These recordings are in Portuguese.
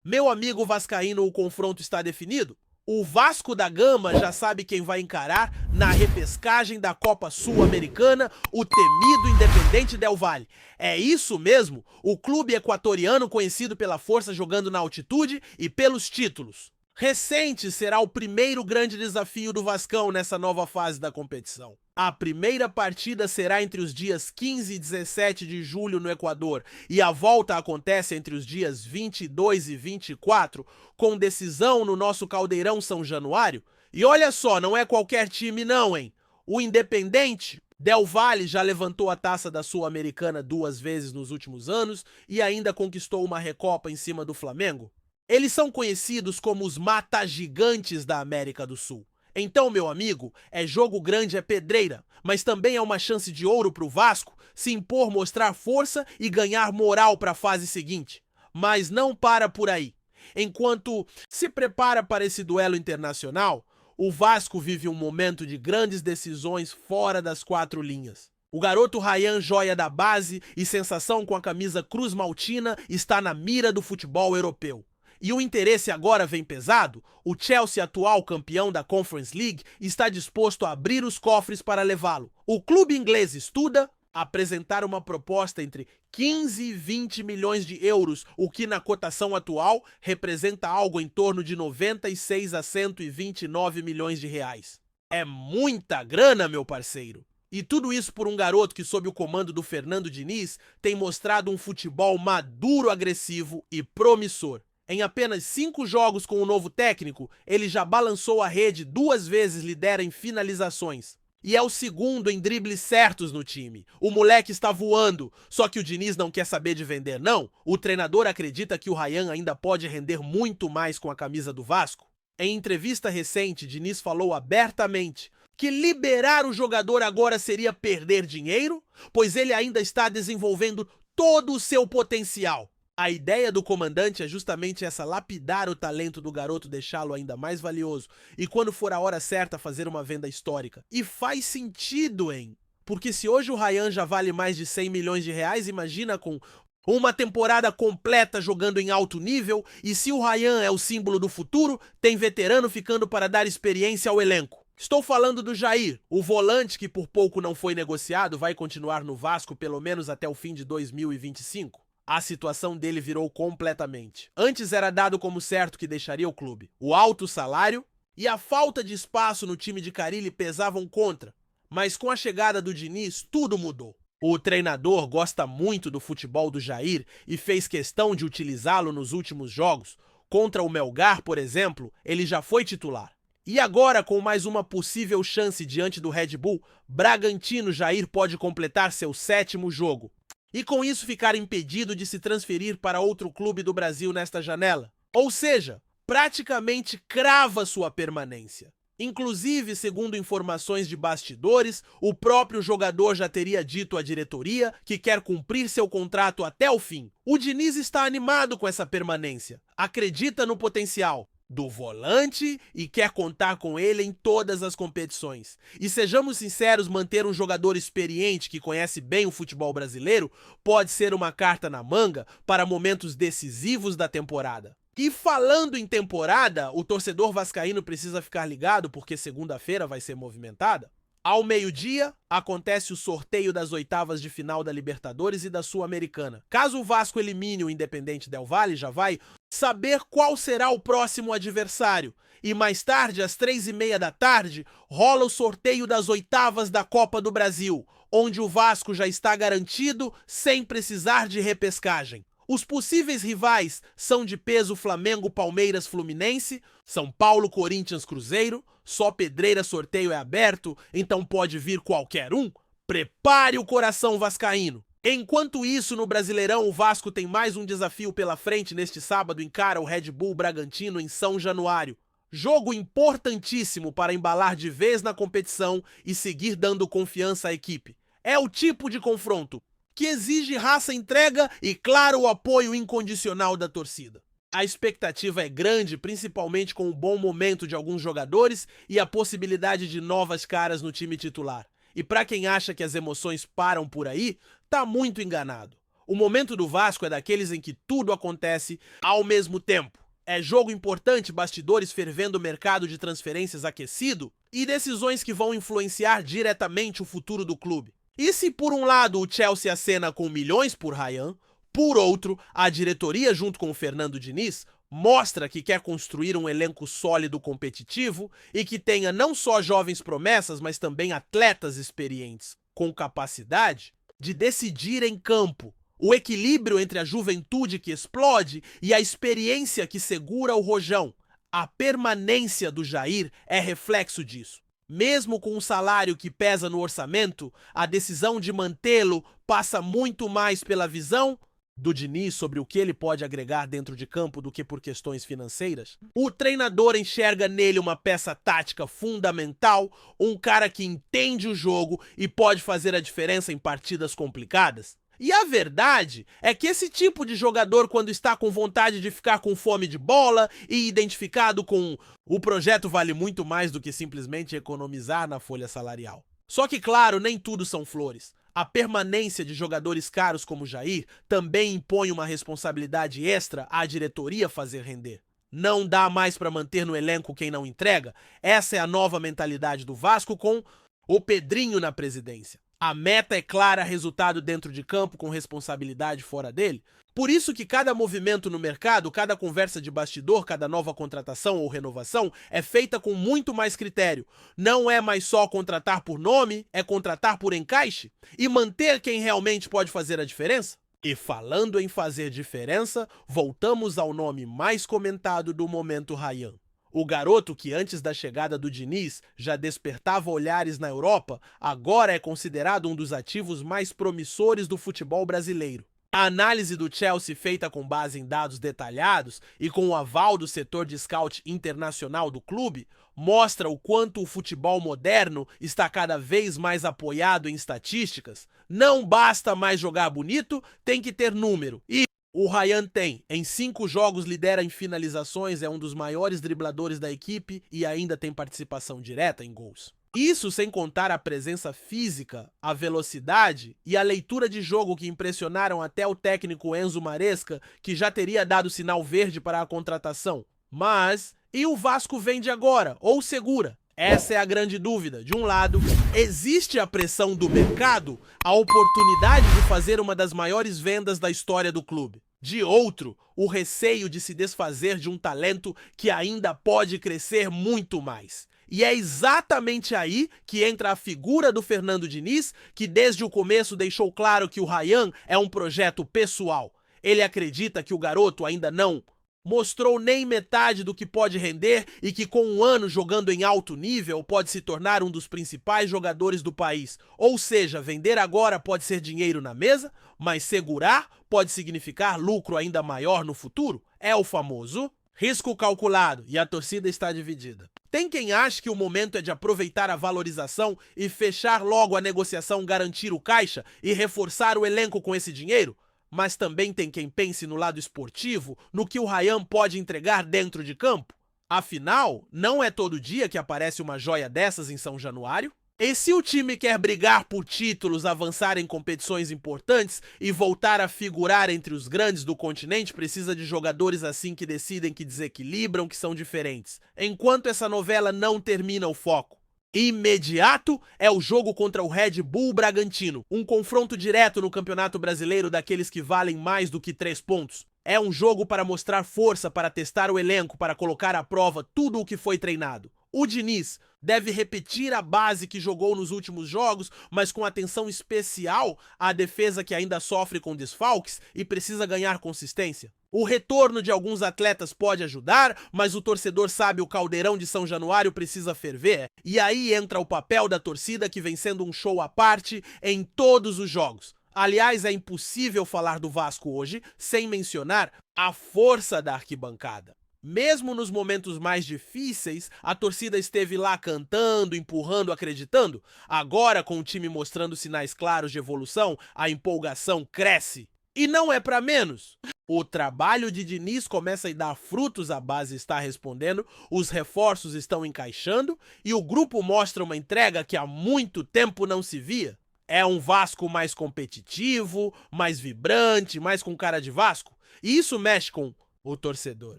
Meu amigo vascaíno, o confronto está definido? O Vasco da Gama já sabe quem vai encarar na repescagem da Copa Sul-Americana, o temido Independente Del Valle. É isso mesmo, o clube equatoriano conhecido pela força jogando na altitude e pelos títulos. Recente será o primeiro grande desafio do Vascão nessa nova fase da competição. A primeira partida será entre os dias 15 e 17 de julho no Equador e a volta acontece entre os dias 22 e 24, com decisão no nosso Caldeirão São Januário. E olha só, não é qualquer time não, hein? O Independente Del Valle já levantou a taça da Sul-Americana 2 vezes nos últimos anos e ainda conquistou uma Recopa em cima do Flamengo. Eles são conhecidos como os mata-gigantes da América do Sul. Então, meu amigo, é jogo grande, é pedreira, mas também é uma chance de ouro para o Vasco se impor, mostrar força e ganhar moral para a fase seguinte. Mas não para por aí. Enquanto se prepara para esse duelo internacional, o Vasco vive um momento de grandes decisões fora das quatro linhas. O garoto Ryan, joia da base e sensação com a camisa Cruz Maltina, está na mira do futebol europeu. E o interesse agora vem pesado? O Chelsea, atual campeão da Conference League, está disposto a abrir os cofres para levá-lo. O clube inglês estuda apresentar uma proposta entre 15 e 20 milhões de euros, o que na cotação atual representa algo em torno de 96 a 129 milhões de reais. É muita grana, meu parceiro! E tudo isso por um garoto que, sob o comando do Fernando Diniz, tem mostrado um futebol maduro, agressivo e promissor. Em apenas 5 jogos com o novo técnico, ele já balançou a rede 2 vezes, lidera em finalizações. E é o segundo em dribles certos no time. O moleque está voando, só que o Diniz não quer saber de vender, não. O treinador acredita que o Ryan ainda pode render muito mais com a camisa do Vasco. Em entrevista recente, Diniz falou abertamente que liberar o jogador agora seria perder dinheiro, pois ele ainda está desenvolvendo todo o seu potencial. A ideia do comandante é justamente essa: lapidar o talento do garoto, deixá-lo ainda mais valioso e, quando for a hora certa, fazer uma venda histórica. E faz sentido, hein? Porque se hoje o Ryan já vale mais de 100 milhões de reais, imagina com uma temporada completa jogando em alto nível. E se o Ryan é o símbolo do futuro, tem veterano ficando para dar experiência ao elenco. Estou falando do Jair, o volante que por pouco não foi negociado, vai continuar no Vasco pelo menos até o fim de 2025. A situação dele virou completamente. Antes era dado como certo que deixaria o clube. O alto salário e a falta de espaço no time de Carille pesavam contra. Mas com a chegada do Diniz, tudo mudou. O treinador gosta muito do futebol do Jair e fez questão de utilizá-lo nos últimos jogos. Contra o Melgar, por exemplo, ele já foi titular. E agora, com mais uma possível chance diante do Red Bull Bragantino, Jair pode completar seu 7º jogo. E com isso ficar impedido de se transferir para outro clube do Brasil nesta janela. Ou seja, praticamente crava sua permanência. Inclusive, segundo informações de bastidores, o próprio jogador já teria dito à diretoria que quer cumprir seu contrato até o fim. O Diniz está animado com essa permanência, acredita no potencial do volante e quer contar com ele em todas as competições. E sejamos sinceros, manter um jogador experiente que conhece bem o futebol brasileiro pode ser uma carta na manga para momentos decisivos da temporada. E falando em temporada, o torcedor vascaíno precisa ficar ligado porque segunda-feira vai ser movimentada. Ao meio-dia, acontece o sorteio das oitavas de final da Libertadores e da Sul-Americana. Caso o Vasco elimine o Independente Del Valle, já vai saber qual será o próximo adversário. E mais tarde, às 3h30 da tarde, rola o sorteio das oitavas da Copa do Brasil, onde o Vasco já está garantido sem precisar de repescagem. Os possíveis rivais são de peso Flamengo, Palmeiras, Fluminense, São Paulo, Corinthians, Cruzeiro. Só pedreira, sorteio é aberto, então pode vir qualquer um. Prepare o coração vascaíno. Enquanto isso, no Brasileirão, o Vasco tem mais um desafio pela frente. Neste sábado encara o Red Bull Bragantino em São Januário. Jogo importantíssimo para embalar de vez na competição e seguir dando confiança à equipe. É o tipo de confronto que exige raça, entrega e, claro, o apoio incondicional da torcida. A expectativa é grande, principalmente com o bom momento de alguns jogadores e a possibilidade de novas caras no time titular. E para quem acha que as emoções param por aí, tá muito enganado. O momento do Vasco é daqueles em que tudo acontece ao mesmo tempo. É jogo importante, bastidores fervendo, o mercado de transferências aquecido e decisões que vão influenciar diretamente o futuro do clube. E se por um lado o Chelsea acena com milhões por Ryan, por outro, a diretoria junto com o Fernando Diniz mostra que quer construir um elenco sólido, competitivo e que tenha não só jovens promessas, mas também atletas experientes, com capacidade de decidir em campo. O equilíbrio entre a juventude que explode e a experiência que segura o rojão. A permanência do Jair é reflexo disso. Mesmo com um salário que pesa no orçamento, a decisão de mantê-lo passa muito mais pela visão do Diniz sobre o que ele pode agregar dentro de campo do que por questões financeiras. O treinador enxerga nele uma peça tática fundamental, um cara que entende o jogo e pode fazer a diferença em partidas complicadas. E a verdade é que esse tipo de jogador, quando está com vontade de ficar com fome de bola e identificado com o projeto, vale muito mais do que simplesmente economizar na folha salarial. Só que, claro, nem tudo são flores. A permanência de jogadores caros como Jair também impõe uma responsabilidade extra à diretoria fazer render. Não dá mais para manter no elenco quem não entrega. Essa é a nova mentalidade do Vasco com o Pedrinho na presidência. A meta é clara, resultado dentro de campo com responsabilidade fora dele. Por isso que cada movimento no mercado, cada conversa de bastidor, cada nova contratação ou renovação é feita com muito mais critério. Não é mais só contratar por nome, é contratar por encaixe e manter quem realmente pode fazer a diferença. E falando em fazer diferença, voltamos ao nome mais comentado do momento, Ryan. O garoto que antes da chegada do Diniz já despertava olhares na Europa, agora é considerado um dos ativos mais promissores do futebol brasileiro. A análise do Chelsea, feita com base em dados detalhados e com o aval do setor de scout internacional do clube, mostra o quanto o futebol moderno está cada vez mais apoiado em estatísticas. Não basta mais jogar bonito, tem que ter número. E o Ryan tem. Em 5 jogos lidera em finalizações, é um dos maiores dribladores da equipe e ainda tem participação direta em gols. Isso sem contar a presença física, a velocidade e a leitura de jogo que impressionaram até o técnico Enzo Maresca, que já teria dado sinal verde para a contratação. Mas, e o Vasco vende agora, ou segura? Essa é a grande dúvida. De um lado, existe a pressão do mercado, a oportunidade de fazer uma das maiores vendas da história do clube. De outro, o receio de se desfazer de um talento que ainda pode crescer muito mais. E é exatamente aí que entra a figura do Fernando Diniz, que desde o começo deixou claro que o Ryan é um projeto pessoal. Ele acredita que o garoto ainda não mostrou nem metade do que pode render e que com um ano jogando em alto nível pode se tornar um dos principais jogadores do país. Ou seja, vender agora pode ser dinheiro na mesa, mas segurar pode significar lucro ainda maior no futuro. É o famoso risco calculado e a torcida está dividida. Tem quem acha que o momento é de aproveitar a valorização e fechar logo a negociação, garantir o caixa e reforçar o elenco com esse dinheiro? Mas também tem quem pense no lado esportivo, no que o Ryan pode entregar dentro de campo. Afinal, não é todo dia que aparece uma joia dessas em São Januário? E se o time quer brigar por títulos, avançar em competições importantes e voltar a figurar entre os grandes do continente, precisa de jogadores assim que decidem, que desequilibram, que são diferentes. Enquanto essa novela não termina o foco imediato é o jogo contra o Red Bull Bragantino, um confronto direto no Campeonato Brasileiro daqueles que valem mais do que 3 pontos. É um jogo para mostrar força, para testar o elenco, para colocar à prova tudo o que foi treinado. O Diniz deve repetir a base que jogou nos últimos jogos, mas com atenção especial à defesa que ainda sofre com desfalques e precisa ganhar consistência. O retorno de alguns atletas pode ajudar, mas o torcedor sabe o caldeirão de São Januário precisa ferver. E aí entra o papel da torcida, que vem sendo um show à parte em todos os jogos. Aliás, é impossível falar do Vasco hoje sem mencionar a força da arquibancada. Mesmo nos momentos mais difíceis, a torcida esteve lá cantando, empurrando, acreditando. Agora, com o time mostrando sinais claros de evolução, a empolgação cresce. E não é para menos. O trabalho de Diniz começa a dar frutos, a base está respondendo, os reforços estão encaixando e o grupo mostra uma entrega que há muito tempo não se via. É um Vasco mais competitivo, mais vibrante, mais com cara de Vasco? E isso mexe com o torcedor,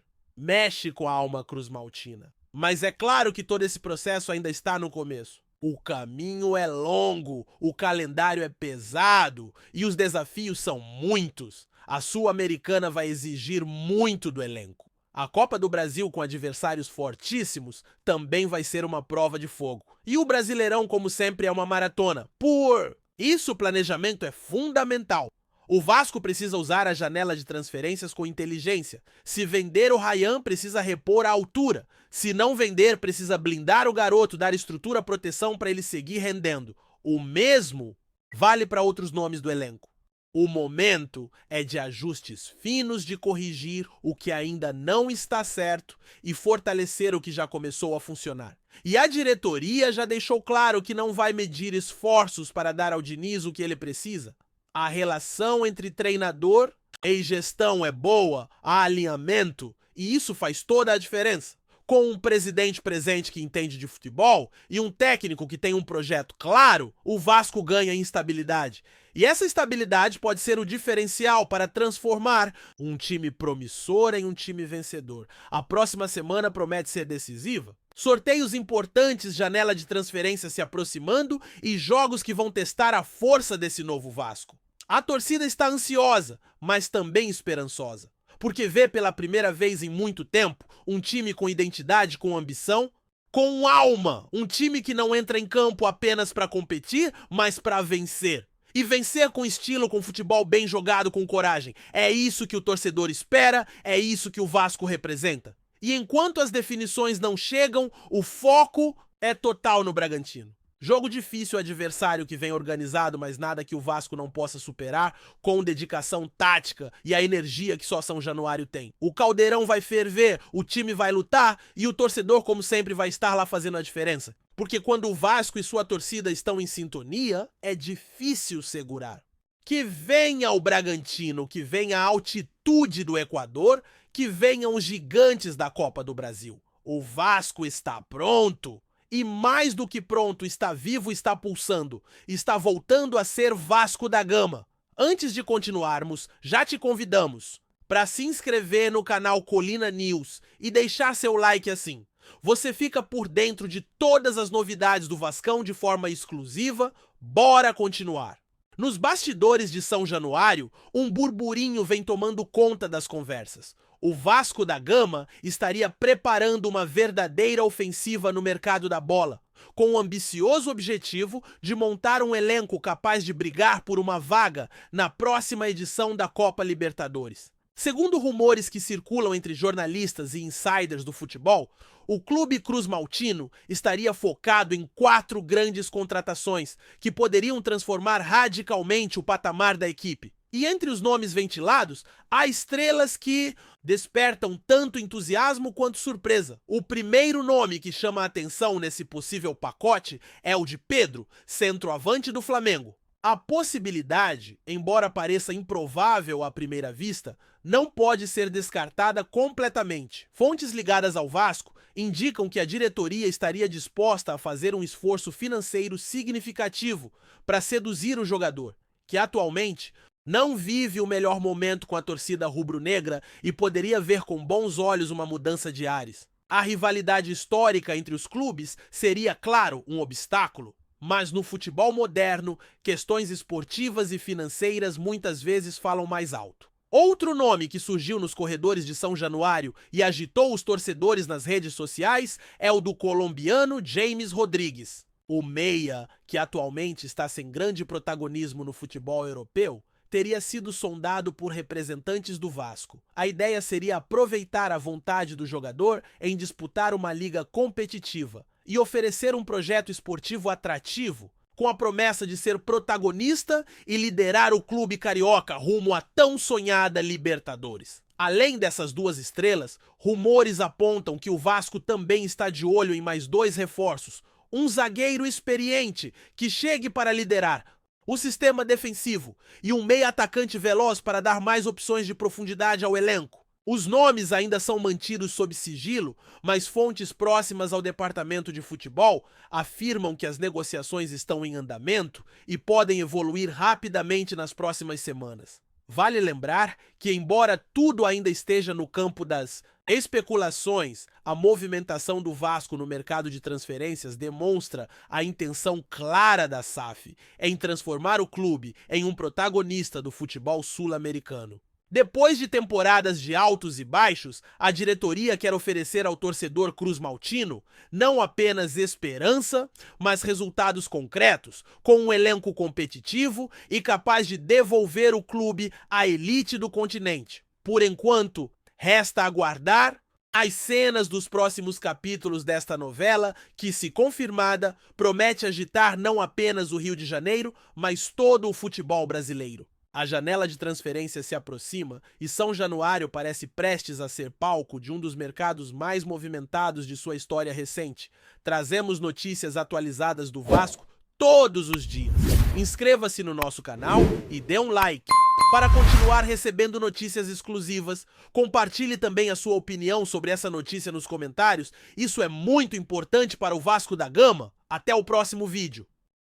mexe com a alma cruzmaltina. Mas é claro que todo esse processo ainda está no começo. O caminho é longo, o calendário é pesado e os desafios são muitos. A Sul-Americana vai exigir muito do elenco. A Copa do Brasil, com adversários fortíssimos, também vai ser uma prova de fogo. E o Brasileirão, como sempre, é uma maratona. Por isso, o planejamento é fundamental. O Vasco precisa usar a janela de transferências com inteligência. Se vender o Ryan, precisa repor a altura. Se não vender, precisa blindar o garoto, dar estrutura, proteção para ele seguir rendendo. O mesmo vale para outros nomes do elenco. O momento é de ajustes finos, de corrigir o que ainda não está certo e fortalecer o que já começou a funcionar. E a diretoria já deixou claro que não vai medir esforços para dar ao Diniz o que ele precisa. A relação entre treinador e gestão é boa, há alinhamento, e isso faz toda a diferença. Com um presidente presente que entende de futebol e um técnico que tem um projeto claro, o Vasco ganha em estabilidade. E essa estabilidade pode ser o diferencial para transformar um time promissor em um time vencedor. A próxima semana promete ser decisiva. Sorteios importantes, janela de transferência se aproximando e jogos que vão testar a força desse novo Vasco. A torcida está ansiosa, mas também esperançosa, porque vê pela primeira vez em muito tempo um time com identidade, com ambição, com alma. Um time que não entra em campo apenas para competir, mas para vencer. E vencer com estilo, com futebol bem jogado, com coragem. É isso que o torcedor espera, é isso que o Vasco representa. E enquanto as definições não chegam, o foco é total no Bragantino. Jogo difícil, adversário que vem organizado, mas nada que o Vasco não possa superar, com dedicação tática e a energia que só São Januário tem. O caldeirão vai ferver, o time vai lutar e o torcedor, como sempre, vai estar lá fazendo a diferença. Porque quando o Vasco e sua torcida estão em sintonia, é difícil segurar. Que venha o Bragantino, que venha a altitude do Equador, que venham os gigantes da Copa do Brasil. O Vasco está pronto. E mais do que pronto, está vivo, está pulsando, está voltando a ser Vasco da Gama. Antes de continuarmos, já te convidamos para se inscrever no canal Colina News e deixar seu like assim. Você fica por dentro de todas as novidades do Vascão de forma exclusiva. Bora continuar! Nos bastidores de São Januário, um burburinho vem tomando conta das conversas. O Vasco da Gama estaria preparando uma verdadeira ofensiva no mercado da bola, com o ambicioso objetivo de montar um elenco capaz de brigar por uma vaga na próxima edição da Copa Libertadores. Segundo rumores que circulam entre jornalistas e insiders do futebol, o clube cruzmaltino estaria focado em 4 grandes contratações que poderiam transformar radicalmente o patamar da equipe. E entre os nomes ventilados, há estrelas que despertam tanto entusiasmo quanto surpresa. O primeiro nome que chama a atenção nesse possível pacote é o de Pedro, centroavante do Flamengo. A possibilidade, embora pareça improvável à primeira vista, não pode ser descartada completamente. Fontes ligadas ao Vasco indicam que a diretoria estaria disposta a fazer um esforço financeiro significativo para seduzir o jogador, que atualmente não vive o melhor momento com a torcida rubro-negra e poderia ver com bons olhos uma mudança de ares. A rivalidade histórica entre os clubes seria, claro, um obstáculo, mas no futebol moderno, questões esportivas e financeiras muitas vezes falam mais alto. Outro nome que surgiu nos corredores de São Januário e agitou os torcedores nas redes sociais é o do colombiano James Rodrigues. O meia, que atualmente está sem grande protagonismo no futebol europeu, teria sido sondado por representantes do Vasco. A ideia seria aproveitar a vontade do jogador em disputar uma liga competitiva e oferecer um projeto esportivo atrativo, com a promessa de ser protagonista e liderar o clube carioca rumo à tão sonhada Libertadores. Além dessas 2 estrelas, rumores apontam que o Vasco também está de olho em mais 2 reforços, um zagueiro experiente que chegue para liderar o sistema defensivo e um meia atacante veloz para dar mais opções de profundidade ao elenco. Os nomes ainda são mantidos sob sigilo, mas fontes próximas ao departamento de futebol afirmam que as negociações estão em andamento e podem evoluir rapidamente nas próximas semanas. Vale lembrar que, embora tudo ainda esteja no campo das especulações, a movimentação do Vasco no mercado de transferências demonstra a intenção clara da SAF em transformar o clube em um protagonista do futebol sul-americano. Depois de temporadas de altos e baixos, a diretoria quer oferecer ao torcedor cruz-maltino não apenas esperança, mas resultados concretos, com um elenco competitivo e capaz de devolver o clube à elite do continente. Por enquanto, resta aguardar as cenas dos próximos capítulos desta novela, que, se confirmada, promete agitar não apenas o Rio de Janeiro, mas todo o futebol brasileiro. A janela de transferência se aproxima e São Januário parece prestes a ser palco de um dos mercados mais movimentados de sua história recente. Trazemos notícias atualizadas do Vasco todos os dias. Inscreva-se no nosso canal e dê um like. Para continuar recebendo notícias exclusivas, compartilhe também a sua opinião sobre essa notícia nos comentários. Isso é muito importante para o Vasco da Gama. Até o próximo vídeo.